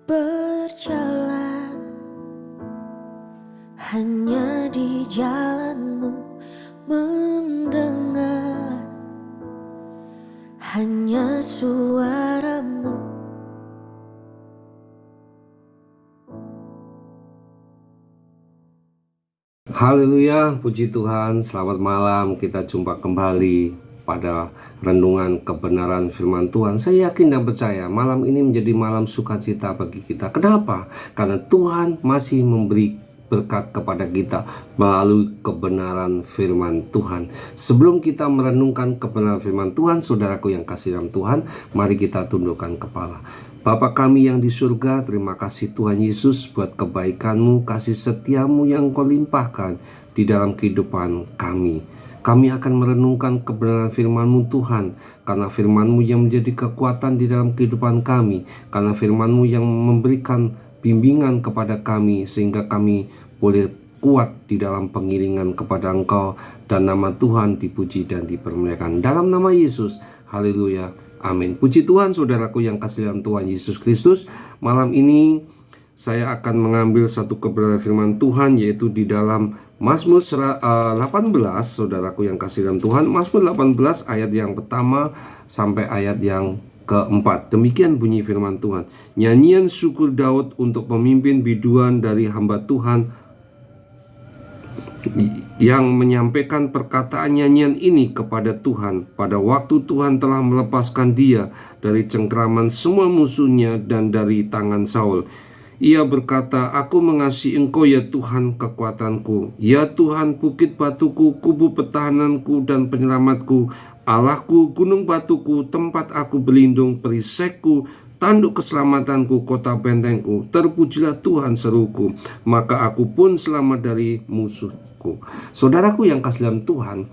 berjalan hanya di jalanmu, mendengar hanya suaramu. Haleluya, puji Tuhan, selamat malam. Kita jumpa kembali pada renungan kebenaran firman Tuhan. Saya yakin dan percaya malam ini menjadi malam sukacita bagi kita. Kenapa? Karena Tuhan masih memberi berkat kepada kita melalui kebenaran firman Tuhan. Sebelum kita merenungkan kebenaran firman Tuhan, saudaraku yang kasih dalam Tuhan, mari kita tundukkan kepala. Bapa kami yang di surga, terima kasih Tuhan Yesus buat kebaikan-Mu, kasih setia-Mu yang Kau limpahkan di dalam kehidupan kami. Kami akan merenungkan kebenaran firman-Mu Tuhan, karena firman-Mu yang menjadi kekuatan di dalam kehidupan kami, karena firman-Mu yang memberikan bimbingan kepada kami sehingga kami boleh kuat di dalam pengiringan kepada Engkau, dan nama Tuhan dipuji dan dipermuliakan dalam nama Yesus. Haleluya, amin. Puji Tuhan, saudaraku yang kasih dalam Tuhan Yesus Kristus. Malam ini saya akan mengambil satu kebenaran firman Tuhan, yaitu di dalam Mazmur 18, saudaraku yang kasih dalam Tuhan. Mazmur 18 ayat yang pertama sampai ayat yang keempat. Demikian bunyi firman Tuhan. Nyanyian syukur Daud untuk pemimpin biduan dari hamba Tuhan, yang menyampaikan perkataan nyanyian ini kepada Tuhan pada waktu Tuhan telah melepaskan dia dari cengkraman semua musuhnya dan dari tangan Saul. Ia berkata, "Aku mengasihi Engkau ya Tuhan kekuatanku, ya Tuhan bukit batuku, kubu pertahananku dan penyelamatku, Allahku, gunung batuku, tempat aku berlindung, perisekku, tanduk keselamatanku, kota bentengku. Terpujilah Tuhan seruku, maka aku pun selamat dari musuhku." Saudaraku yang kasih dalam Tuhan,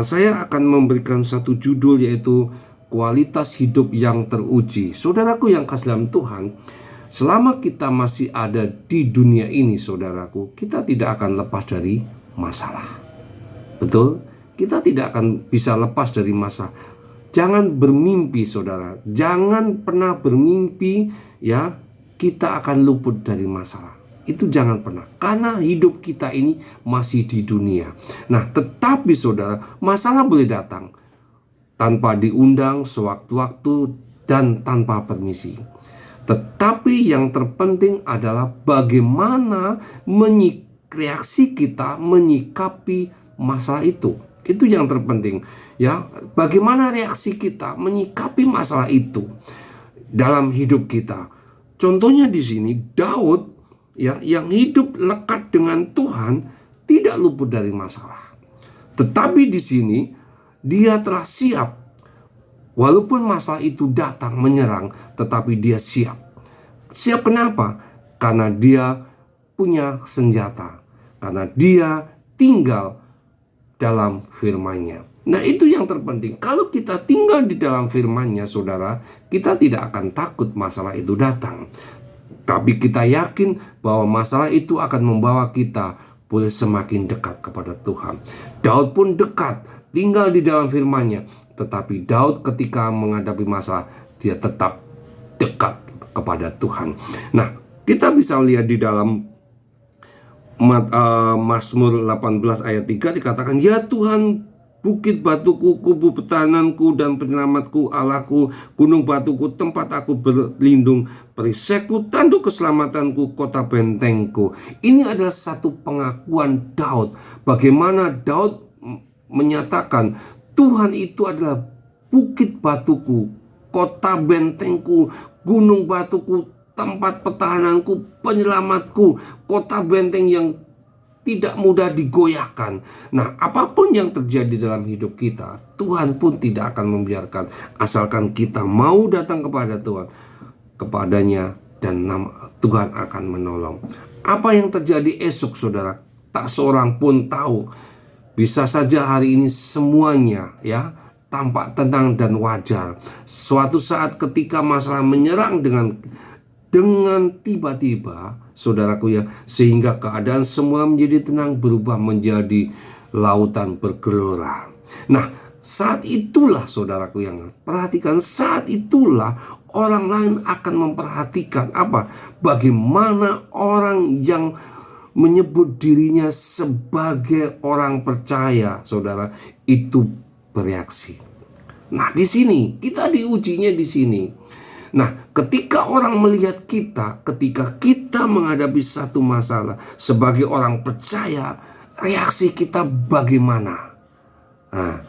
saya akan memberikan satu judul, yaitu kualitas hidup yang teruji. Saudaraku yang kasih dalam Tuhan, selama kita masih ada di dunia ini, saudaraku, kita tidak akan lepas dari masalah. Betul? Kita tidak akan bisa lepas dari masalah. Jangan bermimpi, saudara. Jangan pernah bermimpi ya kita akan luput dari masalah. Itu jangan pernah. Karena hidup kita ini masih di dunia. Nah, tetapi saudara, masalah boleh datang tanpa diundang, sewaktu-waktu, dan tanpa permisi. Tetapi yang terpenting adalah bagaimana reaksi kita menyikapi masalah itu. Itu yang terpenting, ya. Bagaimana reaksi kita menyikapi masalah itu dalam hidup kita. Contohnya di sini Daud, ya, yang hidup lekat dengan Tuhan, tidak luput dari masalah. Tetapi di sini dia telah siap. Walaupun masalah itu datang menyerang, tetapi dia siap. Siap kenapa? Karena dia punya senjata. Karena dia tinggal dalam firman-Nya. Nah, itu yang terpenting. Kalau kita tinggal di dalam firman-Nya, saudara, kita tidak akan takut masalah itu datang. Tapi kita yakin bahwa masalah itu akan membawa kita boleh semakin dekat kepada Tuhan. Daud pun dekat, tinggal di dalam firman-Nya. Tetapi Daud ketika menghadapi masalah, dia tetap dekat kepada Tuhan. Nah, kita bisa lihat di dalam Mazmur 18 ayat 3 dikatakan, "Ya Tuhan, bukit batuku, kubu pertahananku dan penyelamatku, Allahku, gunung batuku, tempat aku berlindung, perisekku, tanduk keselamatanku, kota bentengku." Ini adalah satu pengakuan Daud. Bagaimana Daud menyatakan Tuhan itu adalah bukit batuku, kota bentengku, gunung batuku, tempat pertahananku, penyelamatku, kota benteng yang tidak mudah digoyahkan. Nah, apapun yang terjadi dalam hidup kita, Tuhan pun tidak akan membiarkan, asalkan kita mau datang kepada Tuhan, kepadanya, dan Tuhan akan menolong. Apa yang terjadi esok, saudara, tak seorang pun tahu. Bisa saja hari ini semuanya ya tampak tenang dan wajar. Suatu saat ketika masalah menyerang dengan tiba-tiba, saudaraku ya, sehingga keadaan semua menjadi tenang, berubah menjadi lautan bergelora. Nah, saat itulah saudaraku yang perhatikan, saat itulah orang lain akan memperhatikan apa? Bagaimana orang yang menyebut dirinya sebagai orang percaya, saudara, itu bereaksi. Nah, di sini kita diujinya di sini. Nah, ketika orang melihat kita, ketika kita menghadapi satu masalah sebagai orang percaya, reaksi kita bagaimana? Nah,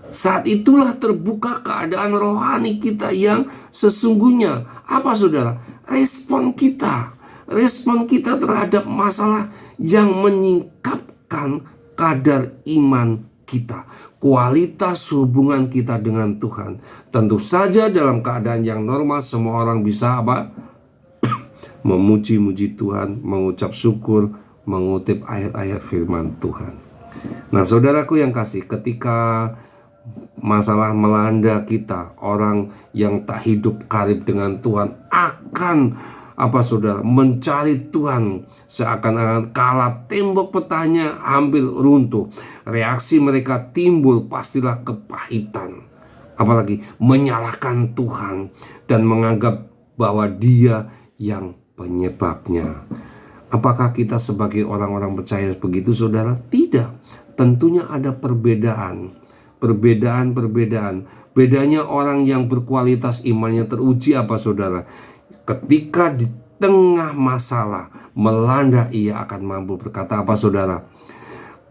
saat itulah terbuka keadaan rohani kita yang sesungguhnya. Apa saudara? Respon kita terhadap masalah yang menyingkapkan kadar iman kita, kualitas hubungan kita dengan Tuhan. Tentu saja dalam keadaan yang normal semua orang bisa apa? Memuji-muji Tuhan, mengucap syukur, mengutip ayat-ayat firman Tuhan. Nah, saudaraku yang kasih, ketika masalah melanda kita, orang yang tak hidup karib dengan Tuhan akan apa saudara? Mencari Tuhan seakan-akan kala tembok petanya hampir runtuh. Reaksi mereka timbul pastilah kepahitan, apalagi menyalahkan Tuhan dan menganggap bahwa Dia yang penyebabnya. Apakah kita sebagai orang-orang percaya begitu saudara? Tidak. Tentunya ada perbedaan. Bedanya orang yang berkualitas imannya teruji apa saudara? Ketika di tengah masalah melanda, ia akan mampu berkata apa saudara?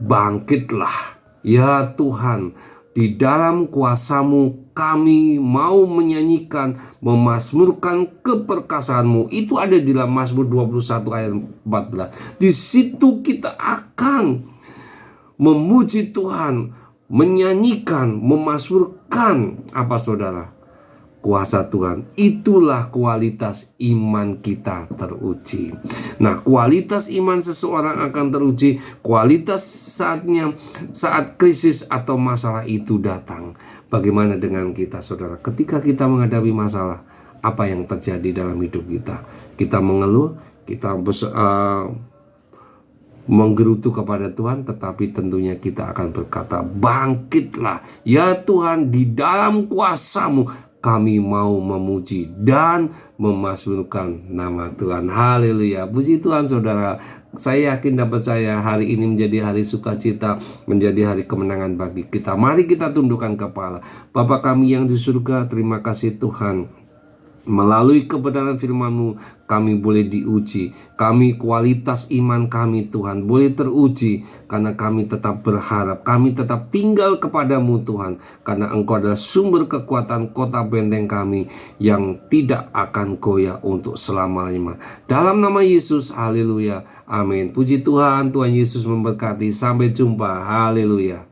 Bangkitlah ya Tuhan, di dalam kuasa-Mu kami mau menyanyikan, memazmurkan keperkasaanmu. Itu ada di dalam Mazmur 21 ayat 14. Di situ kita akan memuji Tuhan, menyanyikan, memazmurkan apa saudara? Kuasa Tuhan. Itulah kualitas iman kita teruji. Nah, kualitas iman seseorang akan teruji kualitas saat krisis atau masalah itu datang. Bagaimana dengan kita saudara? Ketika kita menghadapi masalah, apa yang terjadi dalam hidup kita? Kita mengeluh, kita menggerutu kepada Tuhan, tetapi tentunya kita akan berkata, bangkitlah ya Tuhan, di dalam kuasa-Mu kami mau memuji dan memazmurkan nama Tuhan. Haleluya. Puji Tuhan saudara. Saya yakin dan percaya hari ini menjadi hari sukacita, menjadi hari kemenangan bagi kita. Mari kita tundukkan kepala. Bapa kami yang di surga, terima kasih Tuhan. Melalui kebenaran firman-Mu kami boleh diuji. Kualitas iman kami Tuhan boleh teruji, karena kami tetap berharap, kami tetap tinggal kepada-Mu Tuhan, karena Engkau adalah sumber kekuatan, kota benteng kami yang tidak akan goyah untuk selama-lamanya. Dalam nama Yesus, haleluya, amin. Puji Tuhan, Tuhan Yesus memberkati. Sampai jumpa, haleluya.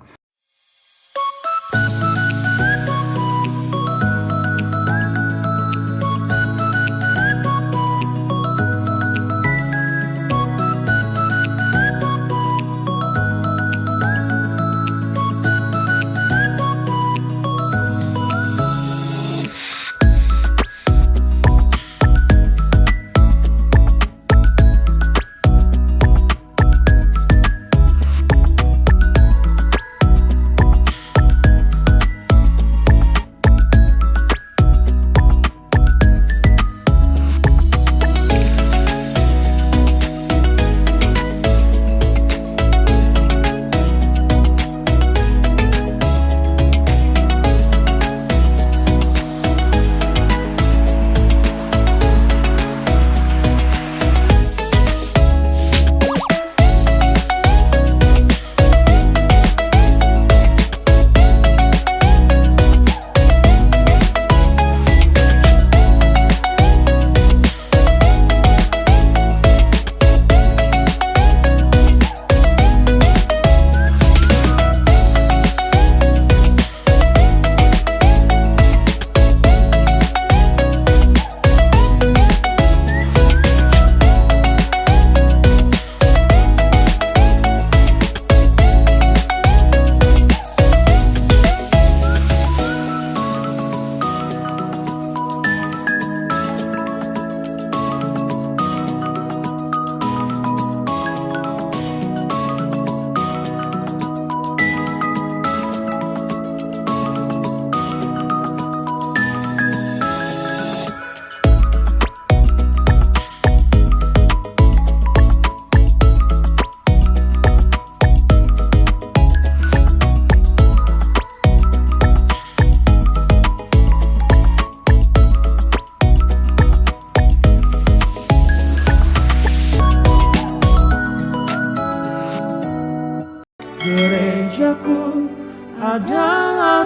gerejaku adalah